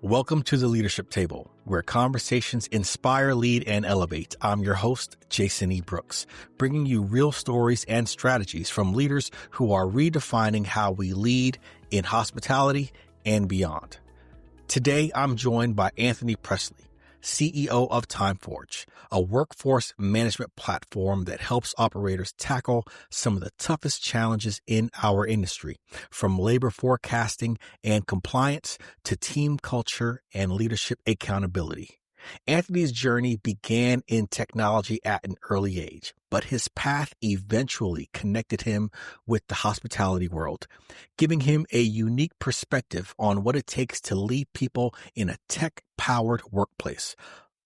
Welcome to the Leadership Table, where conversations inspire, lead, and elevate. I'm your host, Jason E. Brooks, bringing you real stories and strategies from leaders who are redefining how we lead in hospitality and beyond. Today, I'm joined by Anthony Presley, CEO of TimeForge, a workforce management platform that helps operators tackle some of the toughest challenges in our industry, from labor forecasting and compliance to team culture and leadership accountability. Anthony's journey began in technology at an early age, but his path eventually connected him with the hospitality world, giving him a unique perspective on what it takes to lead people in a tech-powered workplace.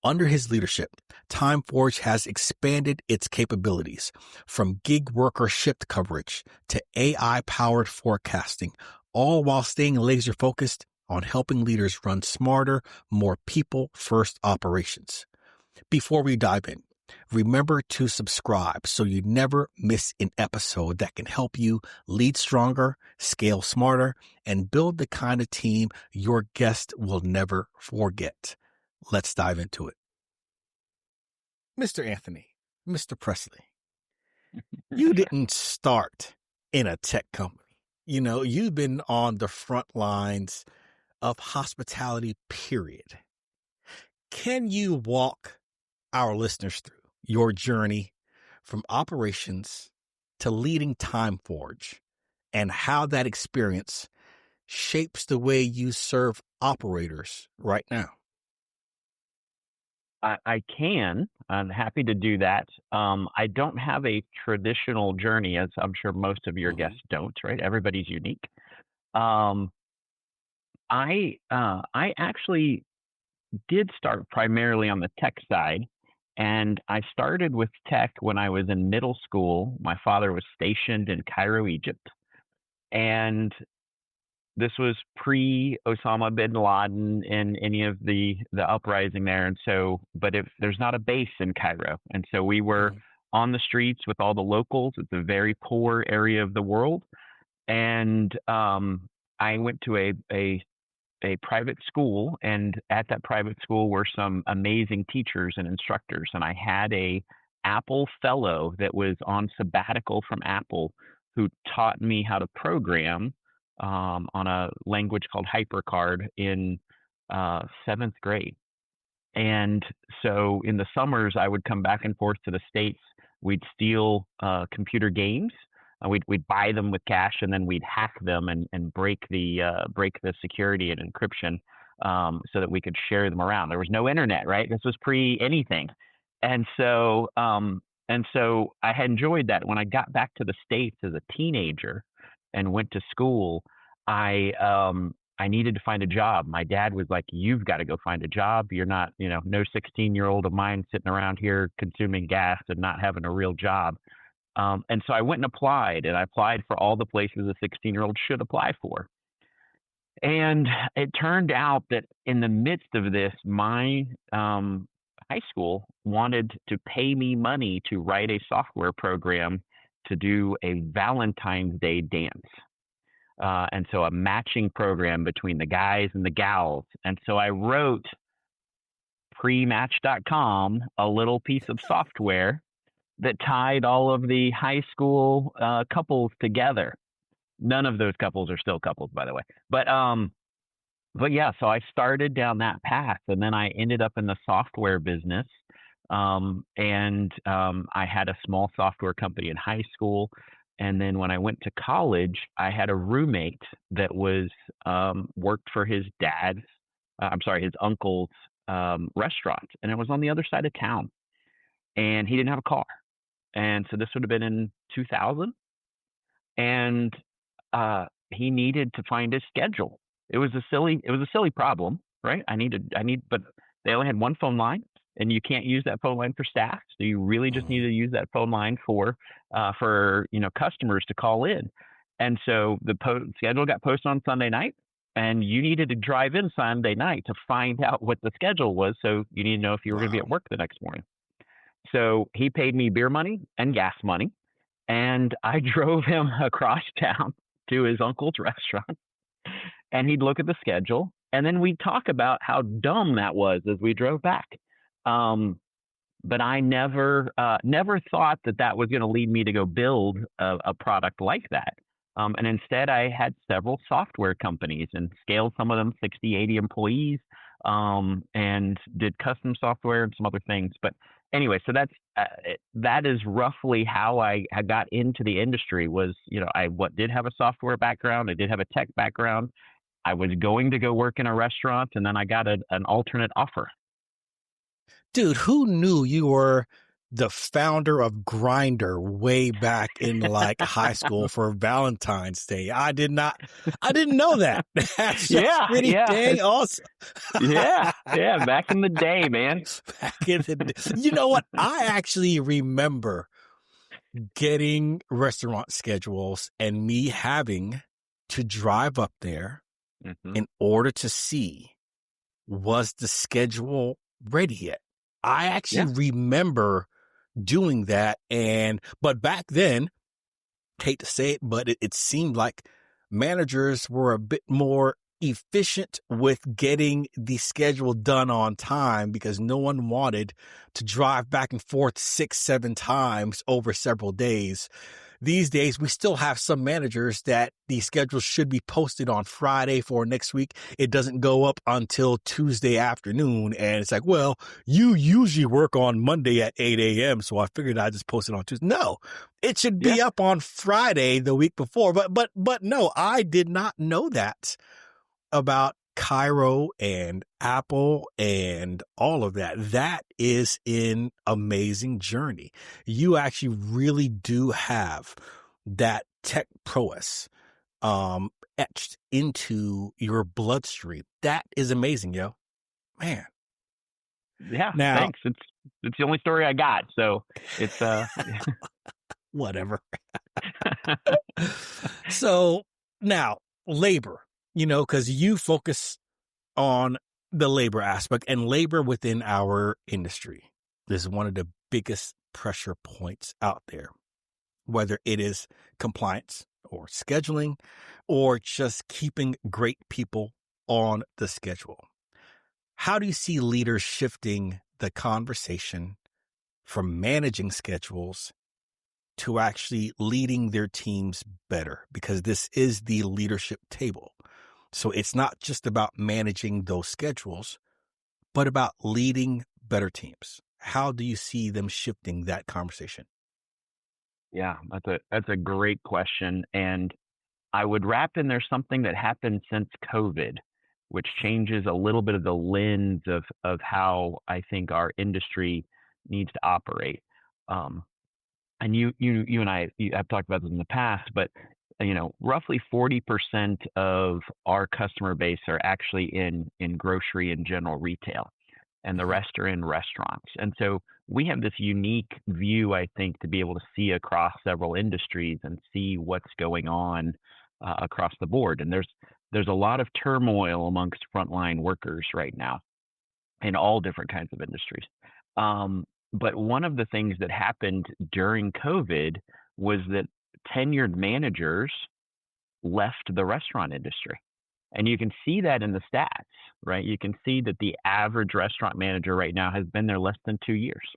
Under his leadership, TimeForge has expanded its capabilities from gig worker shift coverage to AI-powered forecasting, all while staying laser-focused on helping leaders run smarter, more people-first operations. Before we dive in, remember to subscribe so you never miss an episode that can help you lead stronger, scale smarter, and build the kind of team your guest will never forget. Let's dive into it. Mr. Anthony, Mr. Presley, you didn't start in a tech company. You know, you've been on the front lines of hospitality, period. Can you walk our listeners through your journey from operations to leading TimeForge and how that experience shapes the way you serve operators right now? I can. I'm happy to do that. I don't have a traditional journey, as I'm sure most of your guests don't, right? Everybody's unique. I actually did start primarily on the tech side, and I started with tech when I was in middle school. My father was stationed in Cairo, Egypt, and this was pre-Osama bin Laden and any of the uprising there. And so, but if there's not a base in Cairo, and so we were on the streets with all the locals. It's a very poor area of the world, and I went to a private school, and at that private school were some amazing teachers and instructors. And I had a Apple fellow that was on sabbatical from Apple who taught me how to program on a language called HyperCard in 7th grade. And so in the summers, I would come back and forth to the States. We'd steal computer games. We'd buy them with cash, and then we'd hack them and break the security and encryption so that we could share them around. There was no internet, right? This was pre anything, and so I had enjoyed that. When I got back to the States as a teenager and went to school, I needed to find a job. My dad was like, "You've got to go find a job. You're not, no 16-year-old of mine sitting around here consuming gas and not having a real job." And so I went and applied for all the places a 16-year-old should apply for. And it turned out that in the midst of this, my high school wanted to pay me money to write a software program to do a Valentine's Day dance. And so a matching program between the guys and the gals. And so I wrote prematch.com, a little piece of software that tied all of the high school couples together. None of those couples are still couples, by the way. But yeah, so I started down that path, and then I ended up in the software business. And I had a small software company in high school. And then when I went to college, I had a roommate that was worked for his uncle's restaurant, and it was on the other side of town. And he didn't have a car. And so this would have been in 2000. And he needed to find his schedule. It was a silly problem, right? But they only had one phone line, and you can't use that phone line for staff. So you really just need to use that phone line for customers to call in. And so the schedule got posted on Sunday night, and you needed to drive in Sunday night to find out what the schedule was. So you need to know if you were going to be at work the next morning. So he paid me beer money and gas money, and I drove him across town to his uncle's restaurant, and he'd look at the schedule, And then we talk about how dumb that was as we drove back. Um, but I never thought that that was going to lead me to go build a product like that. And instead, I had several software companies and scaled some of them 60, 80 employees, and did custom software and some other things. But anyway, so that is roughly how I got into the industry. Was, I did have a software background, I did have a tech background. I was going to go work in a restaurant, and then I got an alternate offer. Dude, who knew you were the founder of Grindr way back in like high school for Valentine's Day? I didn't know that. That's just pretty dang awesome. yeah. Back in the day, man. Back in the day. You know what? I actually remember getting restaurant schedules and me having to drive up there in order to see, was the schedule ready yet? I actually remember doing that. But back then, hate to say it, but it seemed like managers were a bit more efficient with getting the schedule done on time because no one wanted to drive back and forth 6, 7 times over several days. These days, we still have some managers that the schedule should be posted on Friday for next week. It doesn't go up until Tuesday afternoon. And it's like, well, you usually work on Monday at 8 a.m. So I figured I'd just post it on Tuesday. No, it should be up on Friday the week before. But no, I did not know that about Cairo and Apple and all of that. That is an amazing journey. You actually really do have that tech prowess etched into your bloodstream. That is amazing, yo. Man. Yeah, now, thanks. It's the only story I got, so it's whatever. So now, labor. Because you focus on the labor aspect, and labor within our industry is one of the biggest pressure points out there, whether it is compliance or scheduling or just keeping great people on the schedule. How do you see leaders shifting the conversation from managing schedules to actually leading their teams better? Because this is the leadership table. So it's not just about managing those schedules, but about leading better teams. How do you see them shifting that conversation? Yeah, that's a great question. And I would wrap in there something that happened since COVID, which changes a little bit of the lens of how I think our industry needs to operate. And you and I have talked about this in the past, but roughly 40% of our customer base are actually in grocery and general retail, and the rest are in restaurants. And so we have this unique view, I think, to be able to see across several industries and see what's going on across the board. And there's a lot of turmoil amongst frontline workers right now in all different kinds of industries. But one of the things that happened during COVID was that tenured managers left the restaurant industry. And you can see that in the stats, right? You can see that the average restaurant manager right now has been there less than 2 years.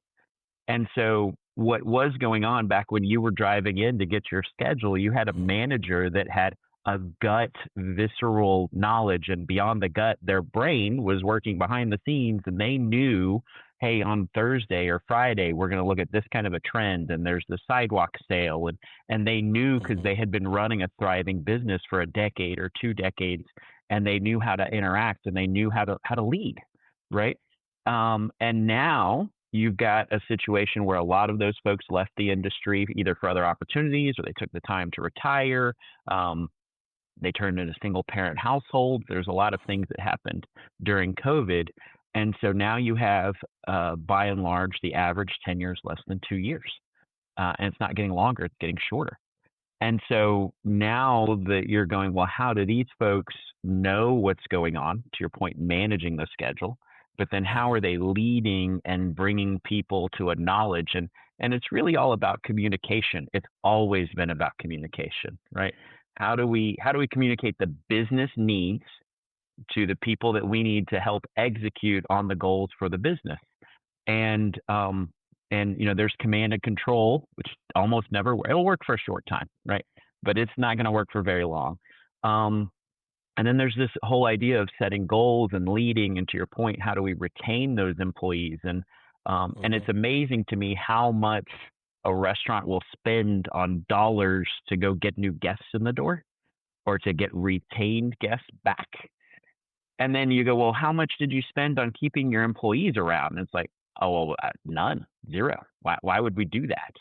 And so what was going on back when you were driving in to get your schedule, you had a manager that had a gut, visceral knowledge, and beyond the gut, their brain was working behind the scenes, and they knew, hey, on Thursday or Friday, we're going to look at this kind of a trend, and there's the sidewalk sale, and they knew because they had been running a thriving business for a decade or 2 decades, and they knew how to interact, and they knew how to lead, right? And now you've got a situation where a lot of those folks left the industry either for other opportunities, or they took the time to retire. They turned into single parent households. There's a lot of things that happened during COVID. And so now you have, by and large, the average tenure is less than 2 years. And it's not getting longer, it's getting shorter. And so now that you're going, well, how do these folks know what's going on? To your point, managing the schedule. But then how are they leading and bringing people to a knowledge? And it's really all about communication. It's always been about communication, right? How do we communicate the business needs to the people that we need to help execute on the goals for the business. And there's command and control, which almost never it'll work for a short time, right? But it's not going to work for very long. And then there's this whole idea of setting goals and leading. And to your point, how do we retain those employees? And it's amazing to me how much a restaurant will spend on dollars to go get new guests in the door or to get retained guests back. And then you go, well, how much did you spend on keeping your employees around? And it's like, oh, well, none, zero. Why would we do that?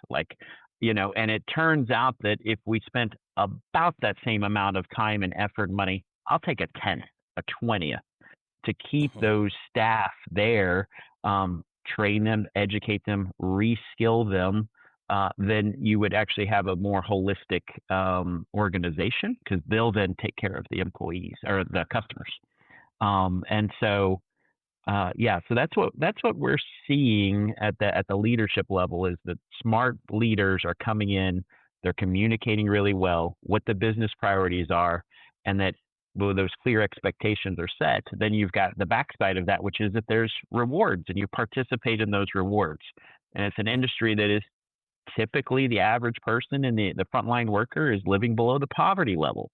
And it turns out that if we spent about that same amount of time and effort and money, I'll take a 10, a 20 to keep those staff there, train them, educate them, reskill them, then you would actually have a more holistic organization, because they'll then take care of the employees or the customers. So that's what we're seeing at the leadership level, is that smart leaders are coming in, they're communicating really well what the business priorities are, and that when those clear expectations are set, then you've got the backside of that, which is that there's rewards and you participate in those rewards. And it's an industry that is typically the average person and the frontline worker is living below the poverty level.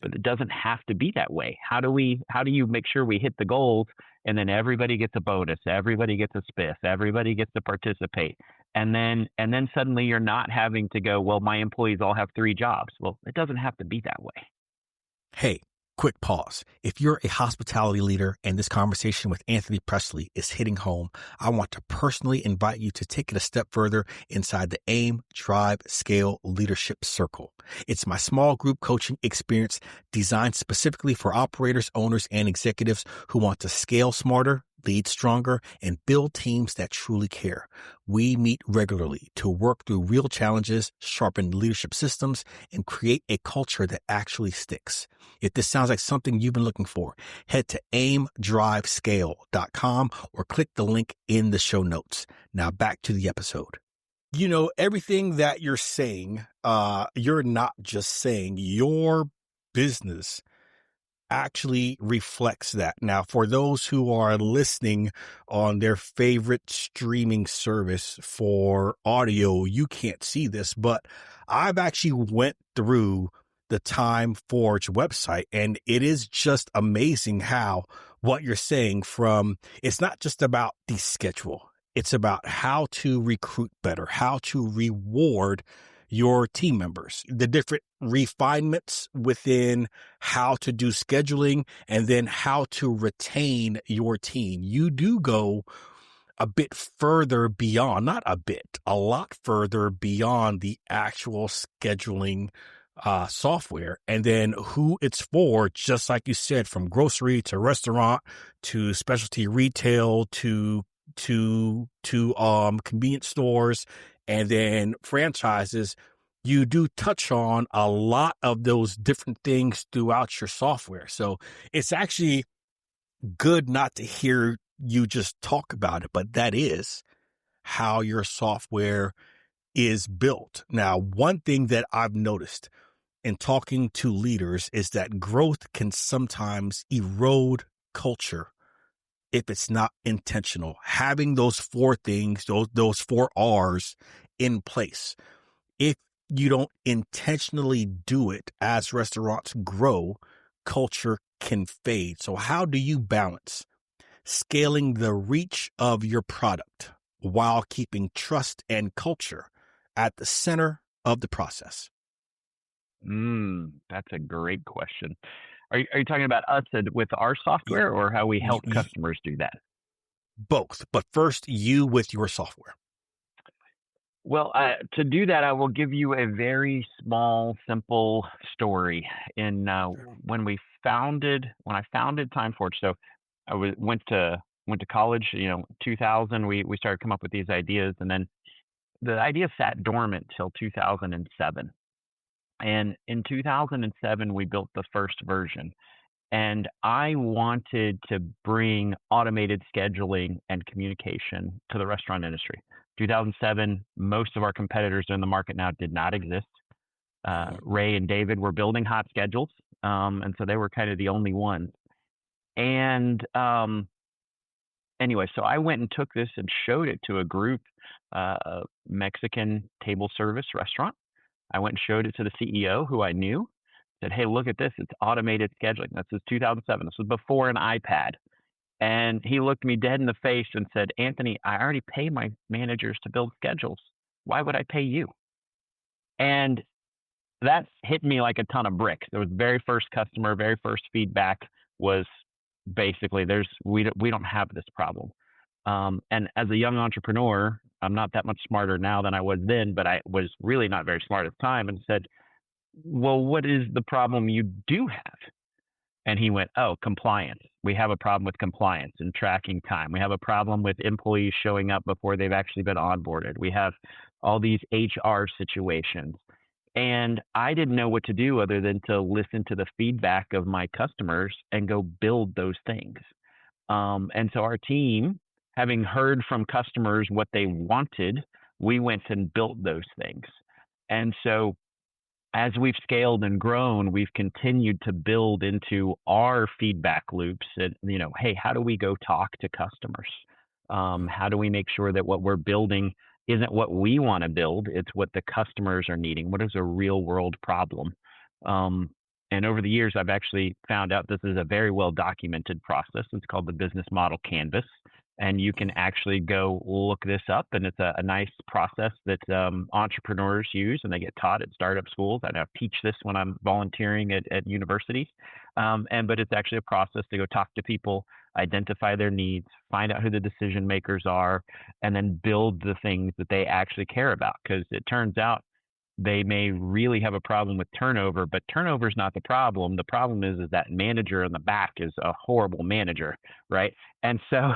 But it doesn't have to be that way. How do you make sure we hit the goals and then everybody gets a bonus, everybody gets a spiff, everybody gets to participate, and then suddenly you're not having to go, well, my employees all have 3 jobs. Well, it doesn't have to be that way. Hey, quick pause. If you're a hospitality leader and this conversation with Anthony Presley is hitting home, I want to personally invite you to take it a step further inside the AIM, Drive, Scale Leadership Circle. It's my small group coaching experience designed specifically for operators, owners, and executives who want to scale smarter, lead stronger, and build teams that truly care. We meet regularly to work through real challenges, sharpen leadership systems, and create a culture that actually sticks. If this sounds like something you've been looking for, head to aimdrivescale.com or click the link in the show notes. Now back to the episode. Everything that you're saying, you're not just saying. Your business actually reflects that. Now, for those who are listening on their favorite streaming service for audio, you can't see this, but I've actually went through the TimeForge website, and it is just amazing how what you're saying it's not just about the schedule. It's about how to recruit better, how to reward your team members, the different refinements within how to do scheduling, and then how to retain your team. You do go a bit further beyond, not a bit, a lot further beyond the actual scheduling software, and then who it's for, just like you said, from grocery to restaurant to specialty retail to convenience stores, and then franchises. You do touch on a lot of those different things throughout your software. So it's actually good not to hear you just talk about it, but that is how your software is built. Now, one thing that I've noticed in talking to leaders is that growth can sometimes erode culture if it's not intentional. Having those 4 things, those 4 R's in place. If you don't intentionally do it as restaurants grow, culture can fade. So how do you balance scaling the reach of your product while keeping trust and culture at the center of the process? That's a great question. Are you talking about us with our software, or how we help customers do that? Both, but first you with your software. Well, to do that, I will give you a very small, simple story. When I founded TimeForge, so I went to college. 2000, we started to come up with these ideas, and then the idea sat dormant till 2007. And in 2007, we built the first version. And I wanted to bring automated scheduling and communication to the restaurant industry. 2007, most of our competitors in the market now did not exist. Ray and David were building hot schedules, and so they were kind of the only ones. And anyway, so I went and took this and showed it to a group, a Mexican table service restaurant. I went and showed it to the CEO who I knew. Said, "Hey, look at this. It's automated scheduling." This is 2007. This was before an iPad. And he looked me dead in the face and said, "Anthony, I already pay my managers to build schedules. Why would I pay you?" And that hit me like a ton of bricks. It was very first customer, very first feedback was basically we don't have this problem. And as a young entrepreneur, I'm not that much smarter now than I was then, but I was really not very smart at the time, and said, "Well, what is the problem you do have?" And he went, "Oh, compliance. We have a problem with compliance and tracking time. We have a problem with employees showing up before they've actually been onboarded. We have all these HR situations." And I didn't know what to do other than to listen to the feedback of my customers and go build those things. And so our team, having heard from customers what they wanted, we went and built those things. And so as we've scaled and grown, we've continued to build into our feedback loops and, hey, how do we go talk to customers? How do we make sure that what we're building isn't what we want to build? It's what the customers are needing. What is a real world problem? And over the years, I've actually found out this is a very well documented process. It's called the business model canvas. And you can actually go look this up. And it's a nice process that entrepreneurs use, and they get taught at startup schools. I now teach this when I'm volunteering at universities. But it's actually a process to go talk to people, identify their needs, find out who the decision makers are, and then build the things that they actually care about. Because it turns out they may really have a problem with turnover, but turnover is not the problem. The problem is that manager in the back is a horrible manager, right? And so,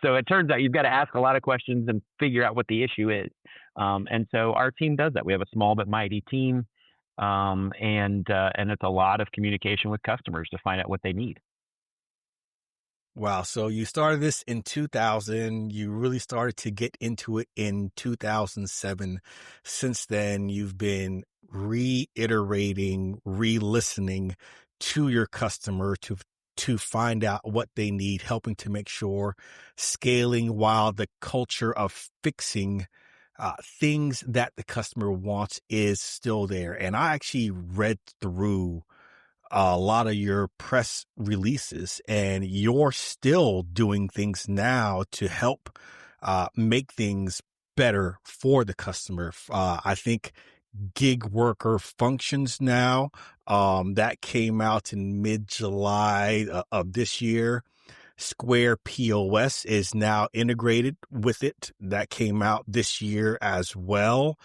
so it turns out you've got to ask a lot of questions and figure out what the issue is. And so our team does that. We have a small but mighty team, and it's a lot of communication with customers to find out what they need. Wow. So you started this in 2000. You really started to get into it in 2007. Since then, you've been reiterating, re-listening to your customer to find out what they need, helping to make sure scaling while the culture of fixing things that the customer wants is still there. And I actually read through a lot of your press releases, and you're still doing things now to help make things better for the customer. I think gig worker functions now, that came out in mid-July of this year. Square POS is now integrated with it. That came out this year as well.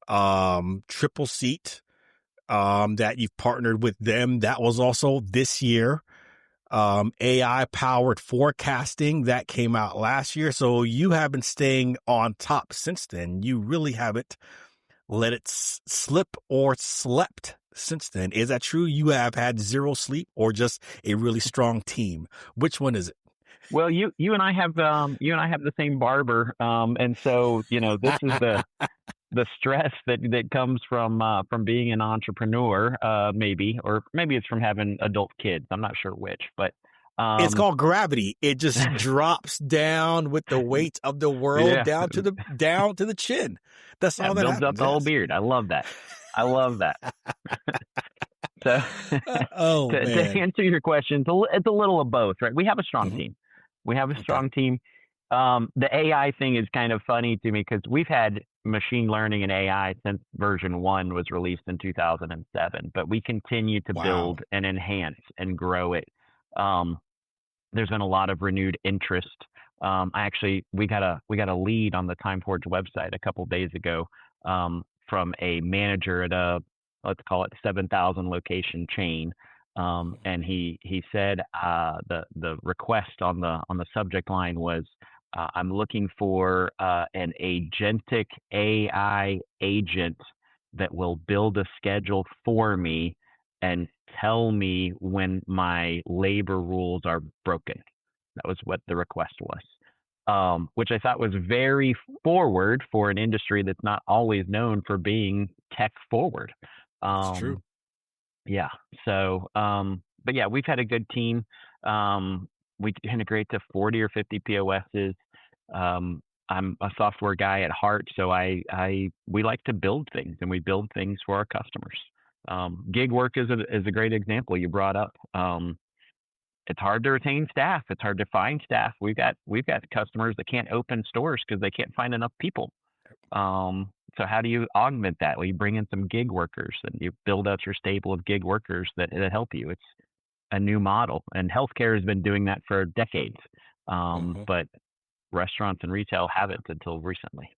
Triple Seat, that you've partnered with them. That was also this year. AI powered forecasting that came out last year. So you have been staying on top since then. You really haven't let it slip or slept since then. Is that true? You have had zero sleep or just a really strong team? Which one is it? Well, you and I have the same barber, and so this is the stress that comes from being an entrepreneur, maybe it's from having adult kids. I'm not sure which, but it's called gravity. It just drops down with the weight of the world yeah. down to the chin. That's all that builds happens. up the whole beard. I love that. So to answer your question, it's a little of both, right? We have a strong team. We have a strong team. The AI thing is kind of funny to me because we've had machine learning and AI since version 1 was released in 2007, but we continue to build and enhance and grow it. There's been a lot of renewed interest. We got a lead on the TimeForge website a couple of days ago from a manager at a, let's call it 7,000 location chain. And he said the request on the subject line was, I'm looking for an agentic AI agent that will build a schedule for me and tell me when my labor rules are broken. That was what the request was, which I thought was very forward for an industry that's not always known for being tech forward. That's true. Yeah. So, but yeah, we've had a good team. We integrate to 40 or 50 POSs. I'm a software guy at heart, so we like to build things, and we build things for our customers. Gig work is a great example you brought up. It's hard to retain staff. It's hard to find staff. We've got customers that can't open stores because they can't find enough people. So how do you augment that? Well, you bring in some gig workers and you build out your stable of gig workers that help you. It's a new model, and healthcare has been doing that for decades. But restaurants and retail haven't until recently.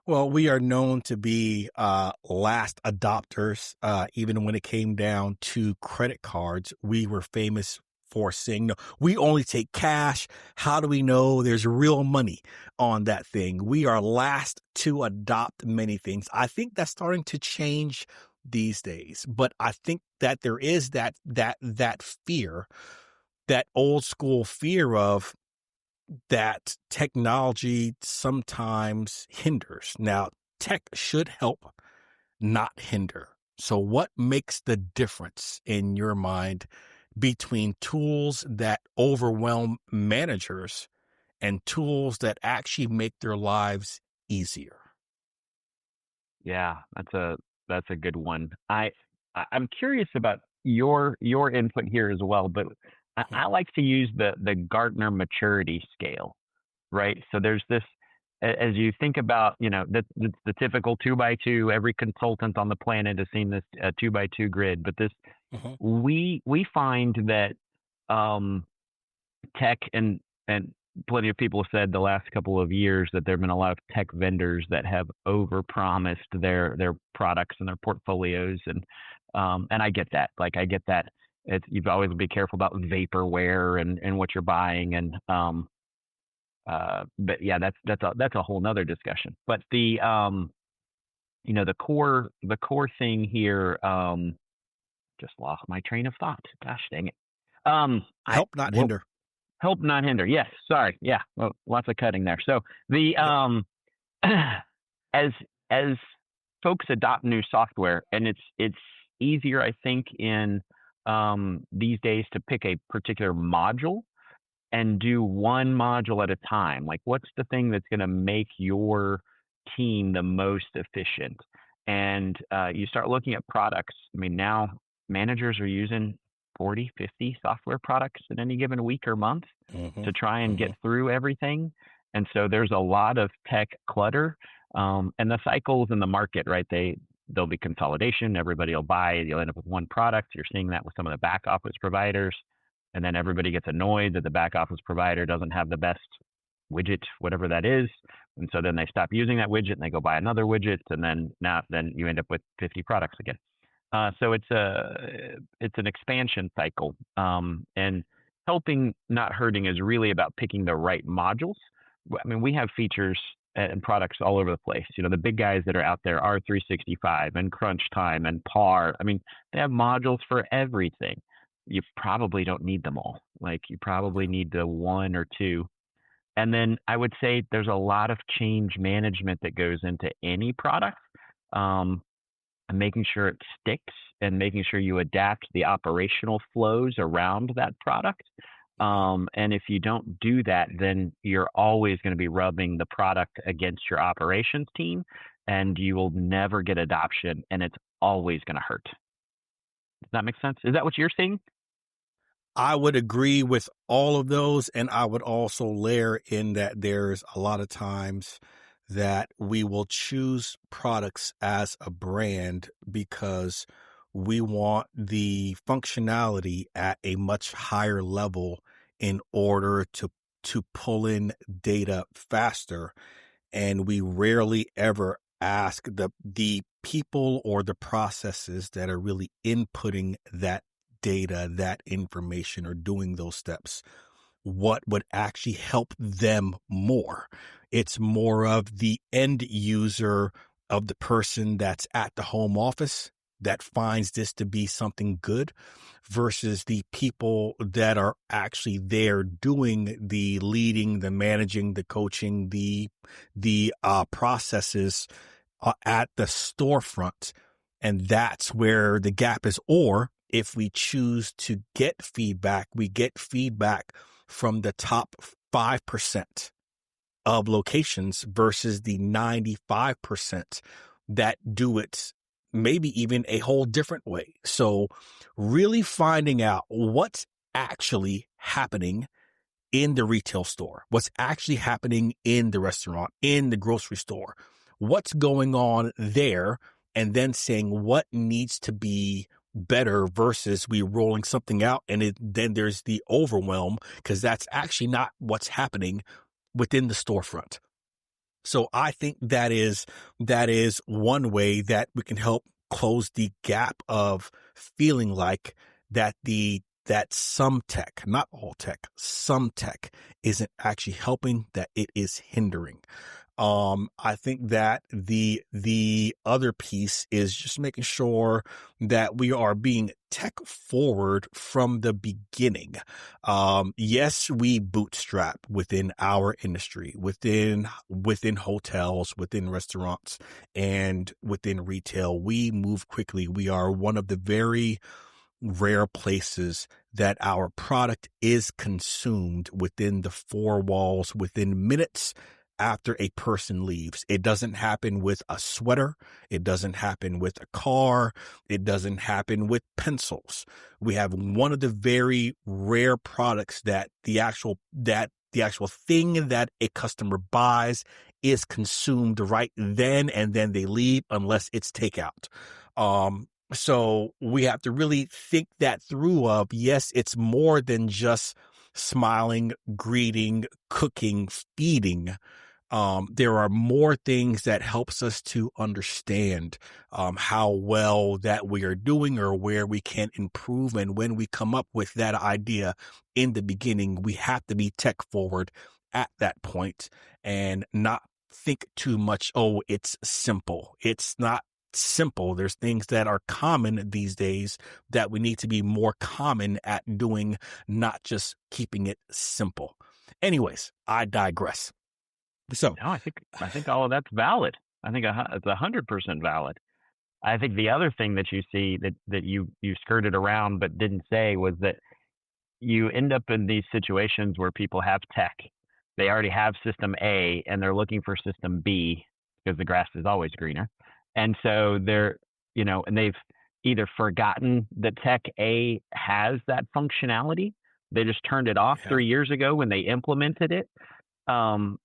Well, we are known to be last adopters. Even when it came down to credit cards, we were famous for saying, no, we only take cash. How do we know there's real money on that thing? We are last to adopt many things. I think that's starting to change these days, but I think that there is that fear, that old school fear of that technology sometimes hinders. Now, tech should help, not hinder. So what makes the difference in your mind between tools that overwhelm managers and tools that actually make their lives easier? Yeah, that's a good one. I'm curious about your input here as well, but I like to use the Gartner maturity scale, right? So there's this, as you think about, the typical 2x2. Every consultant on the planet has seen this 2x2 grid, but this we find that tech and plenty of people have said the last couple of years that there have been a lot of tech vendors that have overpromised their products and their portfolios, and I get that. Like, I get that. You've always be careful about vaporware and what you're buying, and but yeah, that's a whole nother discussion. But the core thing here, just lost my train of thought. Gosh dang it. Help, not hinder. Help, not hinder. Yes. Sorry. Yeah. Well, lots of cutting there. So the as folks adopt new software, and it's easier, I think, in these days to pick a particular module and do one module at a time. Like, what's the thing that's going to make your team the most efficient? And you start looking at products. I mean, now managers are using 40, 50 software products in any given week or month to try and get through everything. And so there's a lot of tech clutter, and the cycles in the market, right? There'll be consolidation. Everybody will buy. You'll end up with one product. You're seeing that with some of the back office providers. And then everybody gets annoyed that the back office provider doesn't have the best widget, whatever that is. And so then they stop using that widget and they go buy another widget. And then you end up with 50 products again. So it's an expansion cycle, and helping, not hurting, is really about picking the right modules. I mean, we have features and products all over the place. The big guys that are out there, R365 and Crunch Time and PAR. I mean, they have modules for everything. You probably don't need them all. Like, you probably need the one or two. And then I would say there's a lot of change management that goes into any product. And making sure it sticks, and making sure you adapt the operational flows around that product. And if you don't do that, then you're always going to be rubbing the product against your operations team, and you will never get adoption, and it's always going to hurt. Does that make sense? Is that what you're seeing? I would agree with all of those. And I would also layer in that there's a lot of times that we will choose products as a brand because we want the functionality at a much higher level in order to pull in data faster. And we rarely ever ask the people or the processes that are really inputting that data, that information, or doing those steps, what would actually help them more. It's more of the end user, of the person that's at the home office that finds this to be something good, versus the people that are actually there doing the leading, the managing, the coaching, the processes at the storefront. And that's where the gap is. Or if we choose to get feedback, we get feedback from the top 5% of locations versus the 95% that do it maybe even a whole different way. So really finding out what's actually happening in the retail store, what's actually happening in the restaurant, in the grocery store, what's going on there, and then saying what needs to be better versus we rolling something out and then there's the overwhelm because that's actually not what's happening within the storefront. So I think that is one way that we can help close the gap of feeling like that some tech, not all tech, some tech isn't actually helping, that it is hindering. I think that the other piece is just making sure that we are being tech forward from the beginning. Yes, we bootstrap within our industry, within hotels, within restaurants, and within retail. We move quickly. We are one of the very rare places that our product is consumed within the four walls within minutes after a person leaves. It doesn't happen with a sweater. It doesn't happen with a car. It doesn't happen with pencils. We have one of the very rare products that the actual thing that a customer buys is consumed right then, and then they leave unless it's takeout. So we have to really think that through of, yes, it's more than just smiling, greeting, cooking, feeding. There are more things that helps us to understand how well that we are doing or where we can improve. And when we come up with that idea in the beginning, we have to be tech forward at that point and not think too much. Oh, it's simple. It's not simple. There's things that are common these days that we need to be more common at doing, not just keeping it simple. Anyways, I digress. So no, I think all of that's valid. I think it's 100% valid. I think the other thing that you see that you skirted around but didn't say was that you end up in these situations where people have tech. They already have system A and they're looking for system B because the grass is always greener. And so they're, and they've either forgotten that tech A has that functionality. They just turned it off 3 years ago when they implemented it. And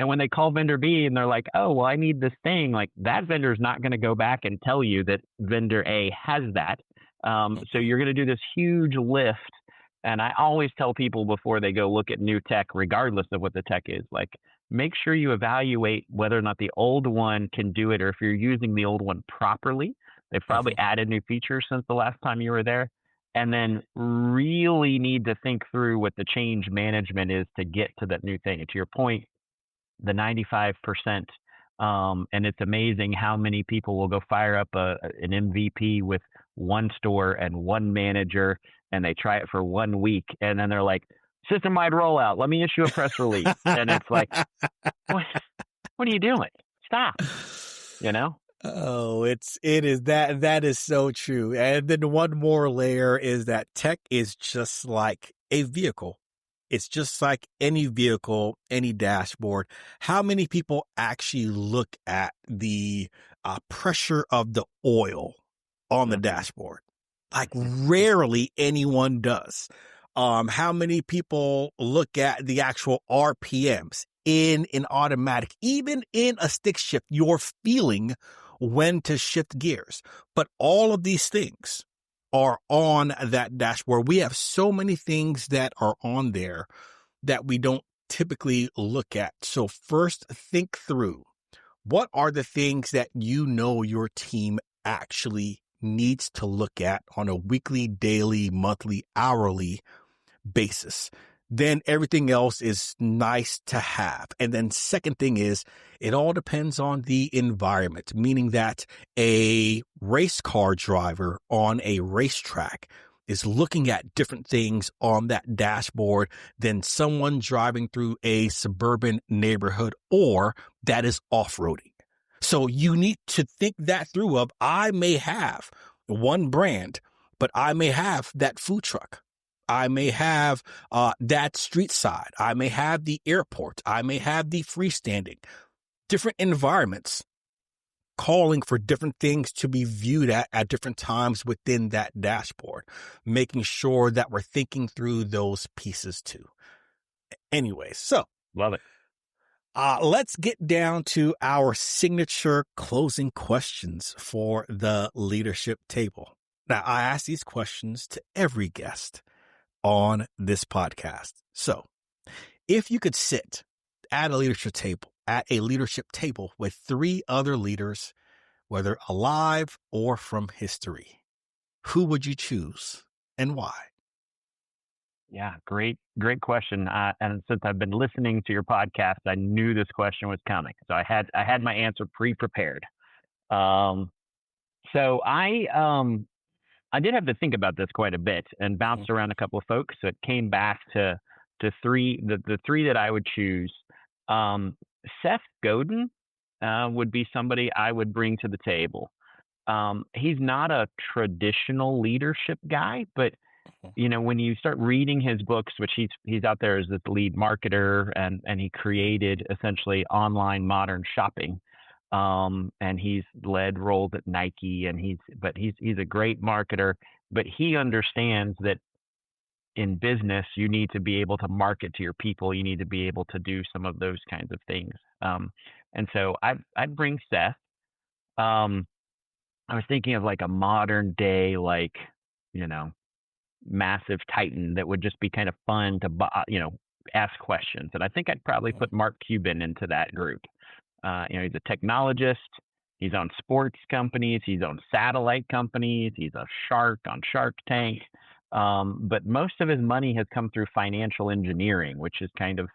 when they call vendor B and they're like, oh, well, I need this thing, like that vendor is not going to go back and tell you that vendor A has that. So you're going to do this huge lift. And I always tell people before they go look at new tech, regardless of what the tech is, like, make sure you evaluate whether or not the old one can do it, or if you're using the old one properly. They've probably added new features since the last time you were there. And then really need to think through what the change management is to get to that new thing. And to your point, the 95%, and it's amazing how many people will go fire up an MVP with one store and one manager, and they try it for 1 week, and then they're like, system-wide rollout, let me issue a press release. And it's like, what are you doing? Stop, Oh, it is that is so true. And then one more layer is that tech is just like a vehicle. It's just like any vehicle, any dashboard. How many people actually look at the pressure of the oil on the dashboard? Like rarely anyone does. How many people look at the actual RPMs in an automatic, even in a stick shift, you're feeling when to shift gears. But all of these things are on that dashboard. We have so many things that are on there that we don't typically look at. So first, think through, what are the things that your team actually needs to look at on a weekly, daily, monthly, hourly basis. Then everything else is nice to have. And then second thing is, it all depends on the environment, meaning that a race car driver on a racetrack is looking at different things on that dashboard than someone driving through a suburban neighborhood or that is off-roading. So you need to think that through of, I may have one brand but I may have that food truck. I may have that street side. I may have the airport. I may have the freestanding. Different environments calling for different things to be viewed at different times within that dashboard, making sure that we're thinking through those pieces too. Anyway, so Love it. let's get down to our signature closing questions for the leadership table. Now, I ask these questions to every guest on this podcast. So, if you could sit at a leadership table with 3 other leaders, whether alive or from history, who would you choose and why? Yeah, great question. And since I've been listening to your podcast, I knew this question was coming, so I had my answer pre-prepared. Um, so I did have to think about this quite a bit and bounced around a couple of folks. So it came back to the 3 that I would choose. Seth Godin would be somebody I would bring to the table. He's not a traditional leadership guy, but when you start reading his books, which he's out there as the lead marketer, and he created essentially online modern shopping. And he's led roles at Nike, and he's a great marketer, but he understands that in business, you need to be able to market to your people. You need to be able to do some of those kinds of things. And so I'd bring Seth. I was thinking of like a modern day, like, massive titan that would just be kind of fun to, ask questions. And I think I'd probably put Mark Cuban into that group. He's a technologist. He's owned sports companies. He's owned satellite companies. He's a shark on Shark Tank. But most of his money has come through financial engineering, which is kind of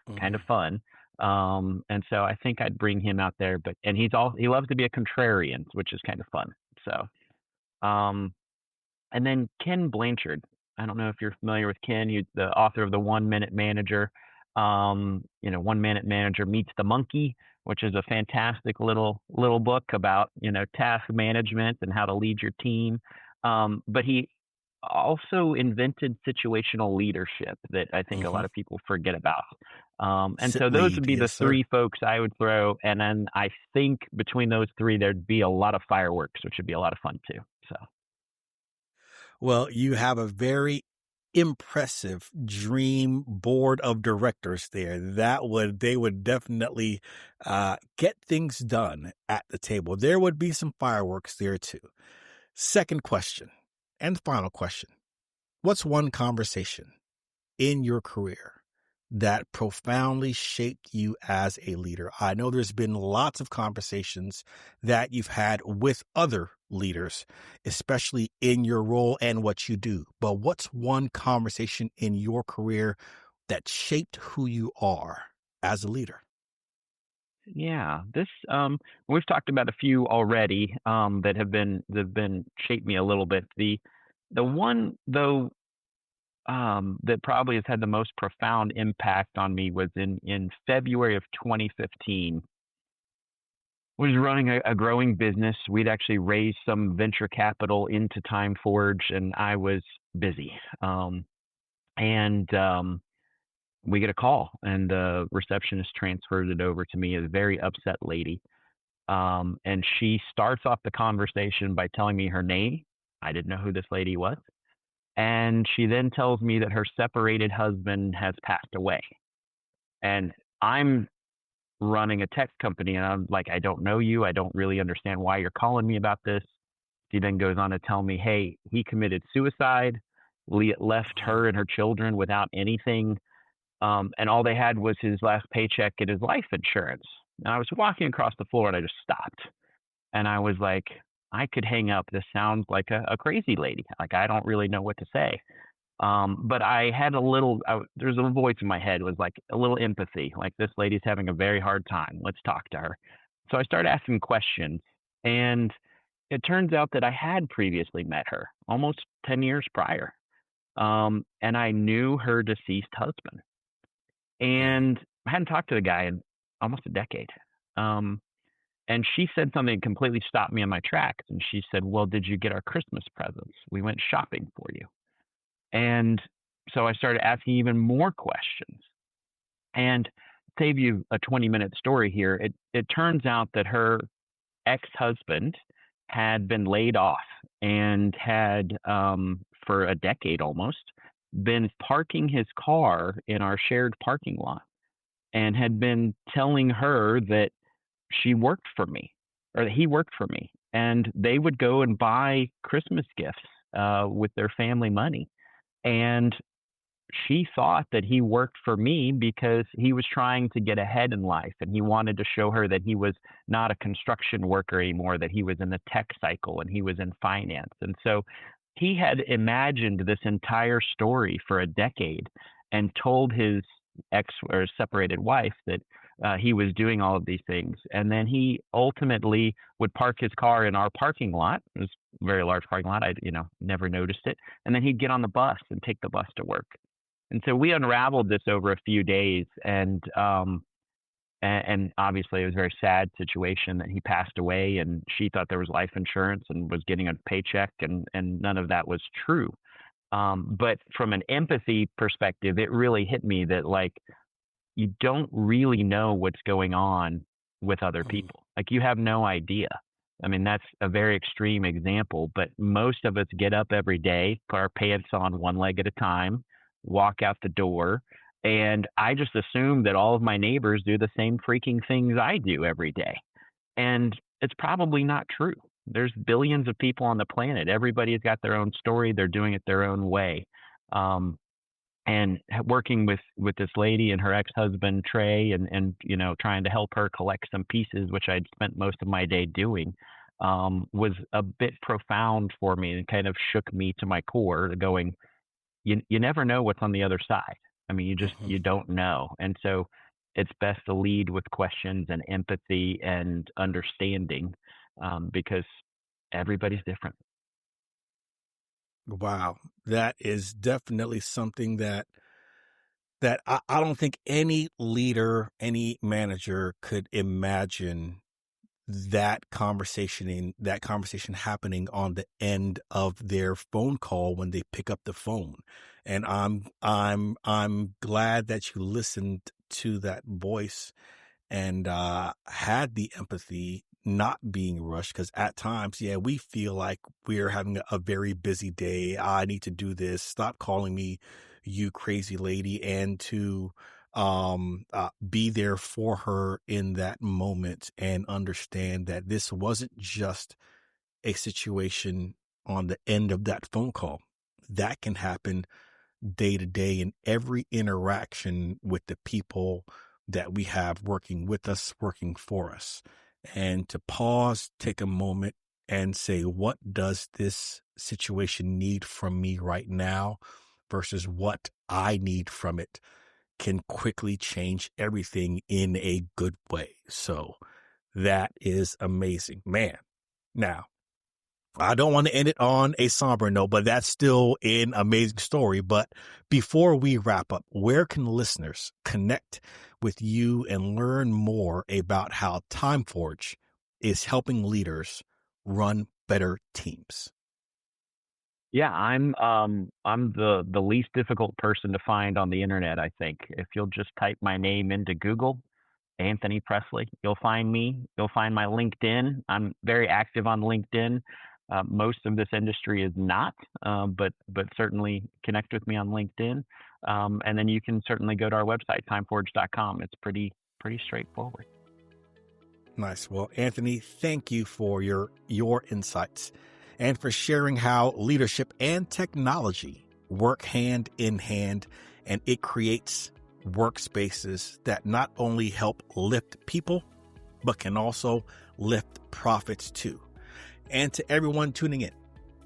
fun. And so I think I'd bring him out there. And he loves to be a contrarian, which is kind of fun. So, and then Ken Blanchard. I don't know if you're familiar with Ken. He's the author of the 1 Minute Manager. 1 Minute Manager Meets the Monkey, which is a fantastic little book about, task management and how to lead your team. But he also invented situational leadership that I think a lot of people forget about. And so those would be the 3 folks I would throw. And then I think between those 3, there'd be a lot of fireworks, which would be a lot of fun too. So. Well, you have a very impressive dream board of directors there. They would definitely get things done at the table. There would be some fireworks there too. Second question, and final question. What's one conversation in your career that profoundly shaped you as a leader? I know there's been lots of conversations that you've had with other leaders, especially in your role and what you do. But what's one conversation in your career that shaped who you are as a leader? Yeah, we've talked about a few already that have been shaped me a little bit. The one though that probably has had the most profound impact on me was in February of 2015. Was running a growing business. We'd actually raised some venture capital into TimeForge, and I was busy. We get a call, and the receptionist transfers it over to me, a very upset lady. And she starts off the conversation by telling me her name. I didn't know who this lady was. And she then tells me that her separated husband has passed away. And I'm running a tech company, and I'm like, I don't know you. I don't really understand why you're calling me about this. She then goes on to tell me, hey, he committed suicide, left her and her children without anything. And all they had was his last paycheck and his life insurance. And I was walking across the floor, and I just stopped. And I was like, I could hang up. This sounds like a crazy lady. Like, I don't really know what to say. But I had there's a voice in my head, was like a little empathy. Like, this lady's having a very hard time. Let's talk to her. So I started asking questions, and it turns out that I had previously met her almost 10 years prior. And I knew her deceased husband. And I hadn't talked to the guy in almost a decade. And she said something that completely stopped me in my tracks. And she said, well, did you get our Christmas presents? We went shopping for you. And so I started asking even more questions. And save you a 20-minute story here, it turns out that her ex-husband had been laid off and had, for a decade almost, been parking his car in our shared parking lot and had been telling her that she worked for me or that he worked for me. And they would go and buy Christmas gifts with their family money. And she thought that he worked for me because he was trying to get ahead in life and he wanted to show her that he was not a construction worker anymore, that he was in the tech cycle and he was in finance. And so he had imagined this entire story for a decade and told his ex or separated wife that he was doing all of these things. And then he ultimately would park his car in our parking lot. It was a very large parking lot. I, never noticed it. And then he'd get on the bus and take the bus to work. And so we unraveled this over a few days, and obviously it was a very sad situation that he passed away, and she thought there was life insurance and was getting a paycheck, and none of that was true. But from an empathy perspective, it really hit me that you don't really know what's going on with other people. You have no idea. I mean, that's a very extreme example, but most of us get up every day, put our pants on one leg at a time, walk out the door, and I just assume that all of my neighbors do the same freaking things I do every day. And it's probably not true. There's billions of people on the planet. Everybody's got their own story. They're doing it their own way. And working with this lady and her ex-husband, Trey, and trying to help her collect some pieces, which I'd spent most of my day doing, was a bit profound for me and kind of shook me to my core, going, you never know what's on the other side. I mean, you don't know. And so it's best to lead with questions and empathy and understanding, because everybody's different. Wow. That is definitely something that I don't think any leader, any manager could imagine that conversation happening on the end of their phone call when they pick up the phone. And I'm glad that you listened to that voice and had the empathy, not being rushed, because at times, we feel like we're having a very busy day. I need to do this. Stop calling me, you crazy lady. And to be there for her in that moment and understand that this wasn't just a situation on the end of that phone call. That can happen day to day in every interaction with the people that we have working with us, working for us. And to pause, take a moment and say, what does this situation need from me right now versus what I need from it, can quickly change everything in a good way. So that is amazing, man. Now, I don't want to end it on a somber note, but that's still an amazing story. But before we wrap up, where can listeners connect with you and learn more about how TimeForge is helping leaders run better teams? Yeah, I'm the least difficult person to find on the internet, I think. If you'll just type my name into Google, Anthony Presley, you'll find me. You'll find my LinkedIn. I'm very active on LinkedIn. Most of this industry is not, but certainly connect with me on LinkedIn. And then you can certainly go to our website, timeforge.com. It's pretty straightforward. Nice. Well, Anthony, thank you for your insights and for sharing how leadership and technology work hand in hand, and it creates workspaces that not only help lift people, but can also lift profits too. And to everyone tuning in,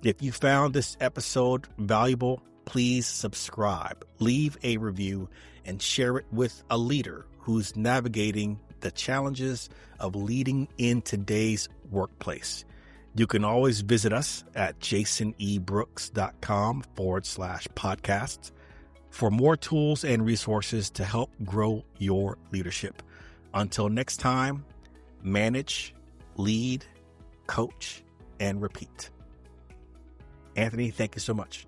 if you found this episode valuable, please subscribe, leave a review, and share it with a leader who's navigating the challenges of leading in today's workplace. You can always visit us at jasonebrooks.com/podcasts for more tools and resources to help grow your leadership. Until next time, manage, lead, coach, and repeat. Anthony, thank you so much.